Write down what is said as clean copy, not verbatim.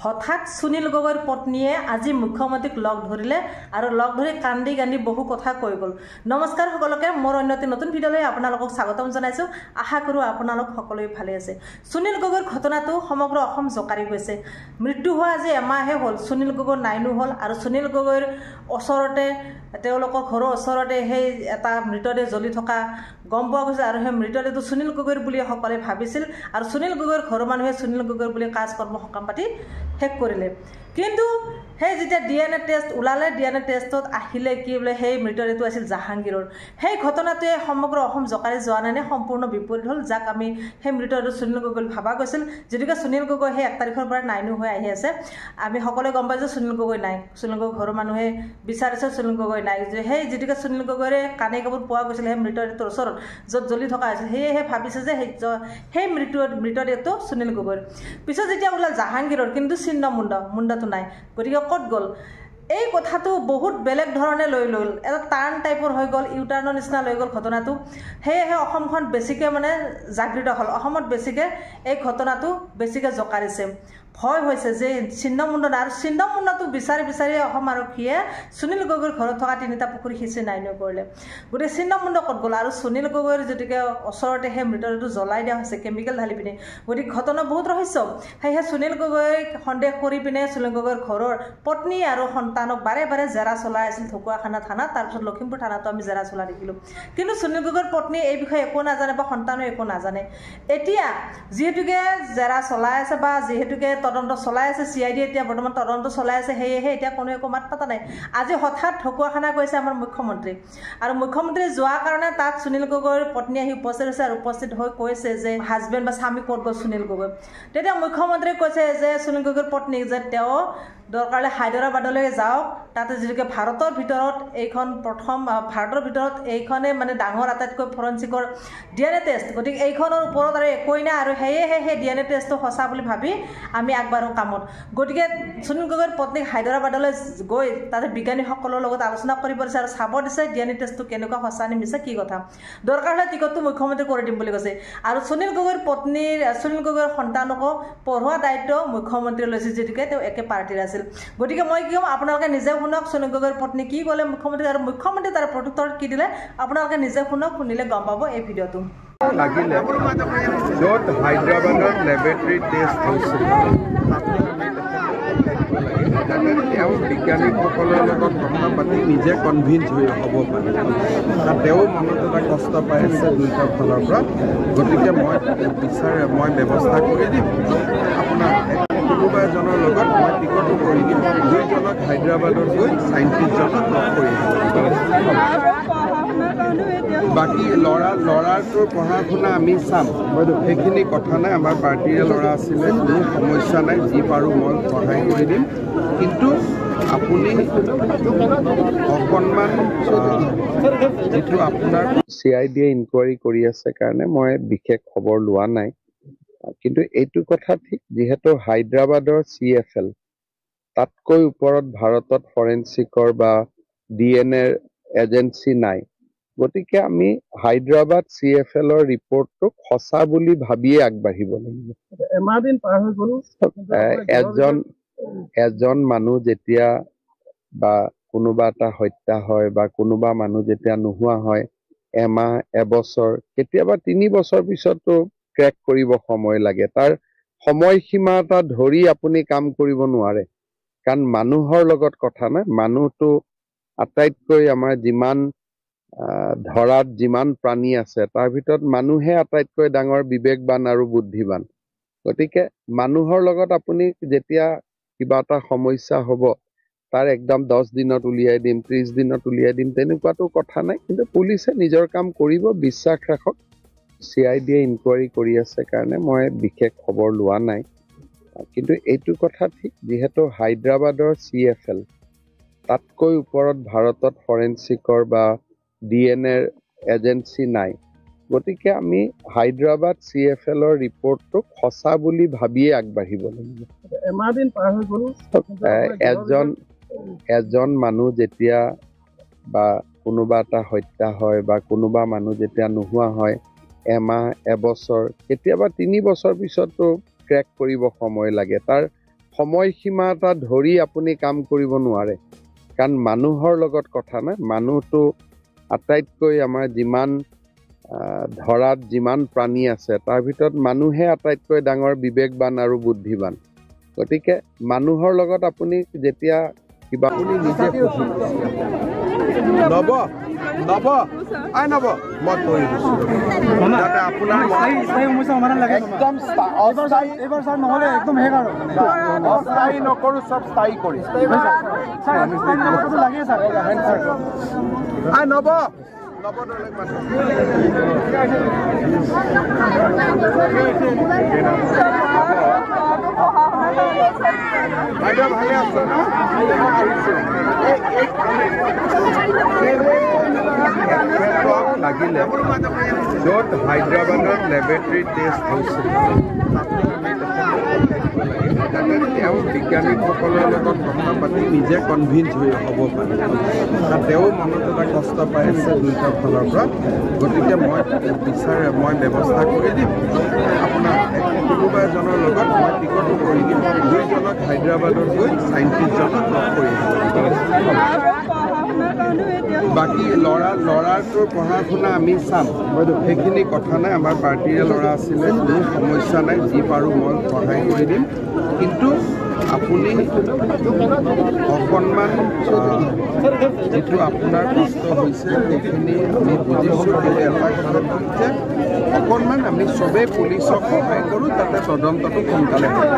হঠাৎ সুনীল গগৈৰ পত্নীয়ে আজি মুখ্যমন্ত্ৰীক লগ ধৰিলে আৰু লগ ধৰি কান্দি কান্দি বহু কথা কৈ গ'ল। নমস্কাৰ সকলোকে, মোৰ অন্য এটি নতুন ভিডিঅ'লৈ আপোনালোকক স্বাগতম জনাইছোঁ। আশা কৰোঁ আপোনালোক সকলোৱে ভালে আছে। সুনীল গগৈৰ ঘটনাটো সমগ্ৰ অসম জকাৰি গৈছে। মৃত্যু হোৱা আজি এমাহে হ'ল। সুনীল গগৈৰ নাইনো হ'ল আৰু সুনীল গগৈৰ ওচৰতে, তেওঁলোকৰ ঘৰৰ ওচৰতে সেই এটা মৃতদেহ জ্বলি থকা গম পোৱা গৈছে আৰু সেই মৃতদেহটো সুনীল গগৈৰ বুলি সকলোৱে ভাবিছিল আৰু সুনীল গগৈৰ ঘৰৰ মানুহে সুনীল গগৈৰ বুলি কাজ কৰ্ম সকাম পাতি শেষ কৰিলে। কিন্তু সেই যেতিয়া DNA টেষ্ট ওলালে, DNA টেষ্টত আহিলে কি বোলে সেই মৃতদেহটো আছিল জাহাংগীৰৰ। সেই ঘটনাটোৱে সমগ্ৰ অসম জকাৰি যোৱা নাই, সম্পূৰ্ণ বিপৰীত হ'ল। যাক আমি সেই মৃতদেহটো সুনীল গগৈ ভাবা গৈছিল, যদিকে সুনীল গগৈ সেই 1 তাৰিখৰ পৰা নাইনো হৈ আহি আছে। আমি সকলোৱে গম পাইছোঁ সুনীল গগৈ নাই। সুনীল গগৈ ঘৰৰ মানুহে বিচাৰিছে সুনীল গগৈ নাই। সেই যদিকে সুনীল গগৈৰে কানি কাপোৰ পোৱা গৈছিল সেই মৃতদেহটোৰ ওচৰত য'ত জ্বলি থকা হৈছিল, সেয়েহে ভাবিছে যে সেই মৃতদেহটো সুনীল গগৈৰ। পিছত যেতিয়া ওলাল জাহাংগীৰৰ, কিন্তু মুণ্ডাটো নাই। গতিকে ক'ত গ'ল? এই কথাটো বহুত বেলেগ ধৰণে লৈ ল'ল, এটা টাৰ্ণ টাইপৰ হৈ গ'ল, ইউটাৰ্ণৰ নিচিনা লৈ গ'ল ঘটনাটো। সেয়েহে অসমখন বেছিকৈ জাগৃত হ'ল। অসমত বেছিকৈ এই ঘটনাটো বেছিকৈ জকাৰিছে। ভয় হৈছে যে ছিন্নমুণ্ড নাই, আৰু ছিন্নমুণ্ডটো বিচাৰি বিচাৰি অসম আৰক্ষীয়ে সুনীল গগৈৰ ঘৰত থকা 3টা পুখুৰী সিঁচি নাইনো কৰিলে। গতিকে ছিন্নমুণ্ড ক'ত গ'ল? আৰু সুনীল গগৈৰ যদিকে ওচৰতে সেই মৃতদেহটো জ্বলাই দিয়া হৈছে কেমিকেল ঢালি পিনে। গতিকে ঘটনা বহুত ৰহস্য। সেয়েহে সুনীল গগৈক সন্দেহ কৰি পিনে সুনীল গগৈৰ ঘৰৰ পত্নী আৰু সন্তানক বাৰে বাৰে জেৰা চলাই আছিল ঢকুৱাখানা থানাত, তাৰপিছত লখিমপুৰ থানাতো আমি জেৰা চলাই দেখিলোঁ। কিন্তু সুনীল গগৈৰ পত্নীয়ে এই বিষয়ে একো নাজানে বা সন্তানেও একো নাজানে। এতিয়া যিহেতুকে জেৰা চলাই আছে বা যিহেতুকে তদন্ত চলাই আছে, CID এতিয়া বৰ্তমান তদন্ত চলাই আছে, সেয়েহে এতিয়া কোনো একো মাত পাতা নাই। আজি হঠাৎ ঢকুৱাখানা গৈছে আমাৰ মুখ্যমন্ত্ৰী, আৰু মুখ্যমন্ত্ৰী যোৱাৰ কাৰণে তাত সুনীল গগৈৰ পত্নী আহি উপস্থিত হৈছে আৰু উপস্থিত হৈ কৈছে যে হাজবেণ্ড বা স্বামী ক'ত গ'ল সুনীল গগৈ। তেতিয়া মুখ্যমন্ত্ৰীয়ে কৈছে যে সুনীল গগৈৰ পত্নীক যে তেওঁ দৰকাৰলৈ হায়দৰাবাদলৈ যাওক, তাতে যিহেতুকে ভাৰতৰ ভিতৰত এইখনে ডাঙৰ আটাইতকৈ ফৰেঞ্চিকৰ DNA টেষ্ট। গতিকে এইখনৰ ওপৰত আৰু একোৱেই নাই, আৰু সেয়েহে সেই DNA টেষ্টটো সঁচা বুলি ভাবি আমি আগবাঢ়ো কামত। গতিকে সুনীল গগৈৰ পত্নীক হায়দৰাবাদলৈ গৈ তাতে বিজ্ঞানীসকলৰ লগত আলোচনা কৰিব দিছে আৰু চাব দিছে DNA টেষ্টটো কেনেকুৱা, সঁচা নে মিছা, কি কথা। দৰকাৰ হ'লে টিকটটো মুখ্যমন্ত্ৰী কৰি দিম বুলি কৈছে। আৰু সুনীল গগৈৰ সন্তানকো পঢ়োৱা দায়িত্ব মুখ্যমন্ত্ৰীয়ে লৈছে, যিহেতুকে তেওঁ একে পাৰ্টীৰ আছিল। গতিকে মই কি ক'ম, আপোনালোকে নিজে শুনক সুনীল গগৈৰ পত্নী কি ক'লে মুখ্যমন্ত্ৰী, আৰু মুখ্যমন্ত্ৰী তাৰ প্ৰত্যুত্তৰত কি দিলে আপোনালোকে নিজে শুনক, শুনিলে গম পাব এই ভিডিঅ'টো। লাগিলে য'ত হায়দৰাবাদৰ লেবৰেটৰী টেষ্ট হৈছিল যাতে তেওঁ বিজ্ঞানীসকলৰ লগত কথা পাতি নিজে কনভিন্স হ'ব পাৰে। তেওঁ মনত এটা কষ্ট পাই আছে 2টা ফালৰ পৰা। গতিকে মই ব্যৱস্থা কৰি দিম, আপোনাৰ কোনোবা এজনৰ লগত মই টিকটো কৰি দিম, 2জনক হায়দৰাবাদত গৈ চাইণ্টিষ্টজনক লগ কৰি দিম। বাকী ল'ৰাটোৰ পঢ়া শুনা আমি চাম, সেইখিনি কথা নাই। আমাৰ পাৰ্টীৰে ল'ৰা আছিলে, কোনো সমস্যা নাই, যি পাৰোঁ মই সহায় কৰি দিম। কিন্তু আপুনি অকণমান যিটো আপোনাৰ CID ইনকুৱাৰী কৰি আছে কাৰণে মই বিশেষ খবৰ লোৱা নাই। কিন্তু এইটো কথা ঠিক, যিহেতু হায়দৰাবাদৰ CFL তাতকৈ ওপৰত ভাৰতত ফৰেঞ্চিকৰ বা DNA এজেঞ্চি নাই। গতিকে আমি হায়দৰাবাদ CFLৰ ৰিপৰ্টটোক সঁচা বুলি ভাবিয়ে আগবাঢ়িব লাগিব। এমাহ দিন পাৰ হৈ গ'ল। এজন মানুহ যেতিয়া বা কোনোবা এটা হত্যা হয় বা কোনোবা মানুহ যেতিয়া নোহোৱা হয়, এমাহ, এবছৰ, কেতিয়াবা 3 বছৰ পিছতো ক্ৰেক কৰিব সময় লাগে। তাৰ সময়সীমা এটা ধৰি আপুনি কাম কৰিব নোৱাৰে, কাৰণ মানুহৰ লগত কথা নাই। মানুহটো আটাইতকৈ আমাৰ ধৰাত যিমান প্ৰাণী আছে তাৰ ভিতৰত মানুহে আটাইতকৈ ডাঙৰ বিবেকবান আৰু বুদ্ধিবান। গতিকে মানুহৰ লগত আপুনি যেতিয়া কিবা এটা সমস্যা হ'ব, তাৰ একদম 10 দিনত উলিয়াই দিম, 30 দিনত উলিয়াই দিম, তেনেকুৱাতো কথা নাই। কিন্তু পুলিচে নিজৰ কাম কৰিব, বিশ্বাস ৰাখক। CID ইনকুৱাৰী কৰি আছে কাৰণে মই বিশেষ খবৰ লোৱা নাই। কিন্তু এইটো কথা ঠিক, যিহেতু হায়দৰাবাদৰ CFL তাতকৈ ওপৰত ভাৰতত ফৰেঞ্চিকৰ বা DNA এজেঞ্চি নাই। গতিকে আমি হায়দৰাবাদ CFLৰ ৰিপৰ্টটোক সঁচা বুলি ভাবিয়ে আগবাঢ়িব লাগিব। এমাহ দিন পাৰ হৈ গ'ল। এজন মানুহ যেতিয়া বা কোনোবা এটা হত্যা হয় বা কোনোবা মানুহ যেতিয়া নোহোৱা হয়, এমাহ, এবছৰ, কেতিয়াবা 3 বছৰ পিছতো ক্ৰেক কৰিব সময় লাগে। তাৰ সময়সীমা এটা ধৰি আপুনি কাম কৰিব নোৱাৰে, কাৰণ মানুহৰ লগত কথা নাই। মানুহটো আটাইতকৈ আমাৰ যিমান ধৰাত যিমান প্ৰাণী আছে তাৰ ভিতৰত মানুহে আটাইতকৈ ডাঙৰ বিবেকবান আৰু বুদ্ধিবান। গতিকে মানুহৰ লগত আপুনি যেতিয়া কিবা আপুনি নিজে নব নব আই নব মই কৈ দিছোঁ যাতে আপোনাৰ একদম অস্থায়ী নকৰোঁ, চব স্থায়ী কৰি আই নব বাইদেউ ভালে আছে ন? লাগিলে য'ত হায়দৰাবাদত লেবৰেটৰী টেষ্ট হৈছিল তেওঁ বিজ্ঞানীসকলৰ লগত কথা পাতি নিজে কনভিন্স হ'ব পাৰে, তেওঁ মনত এটা কষ্ট পাই আছে দুইটা ফালৰ পৰা। গতিকে মই ব্যৱস্থা কৰি দিম, আপোনাৰ কোনোবা এজনৰ লগত মই টিকটো কৰি দিম, দুইজনক হায়দৰাবাদত গৈ চাইণ্টিষ্টজনক লগ কৰি দিব। বাকী ল'ৰাটোৰ পঢ়া শুনা আমি চাম, সেইখিনি কথা নাই। আমাৰ পাৰ্টীৰে ল'ৰা আছিলে, কোনো সমস্যা নাই, যি পাৰোঁ মই সহায় কৰি দিম। কিন্তু আপুনি অকণমান যিটো আপোনাৰ কষ্ট হৈছে সেইখিনি আমি বুজিছোঁ, কিন্তু এটা কথা যে অকণমান আমি চবেই পুলিচক সহায় কৰোঁ যাতে তদন্তটো সোনকালে হয়।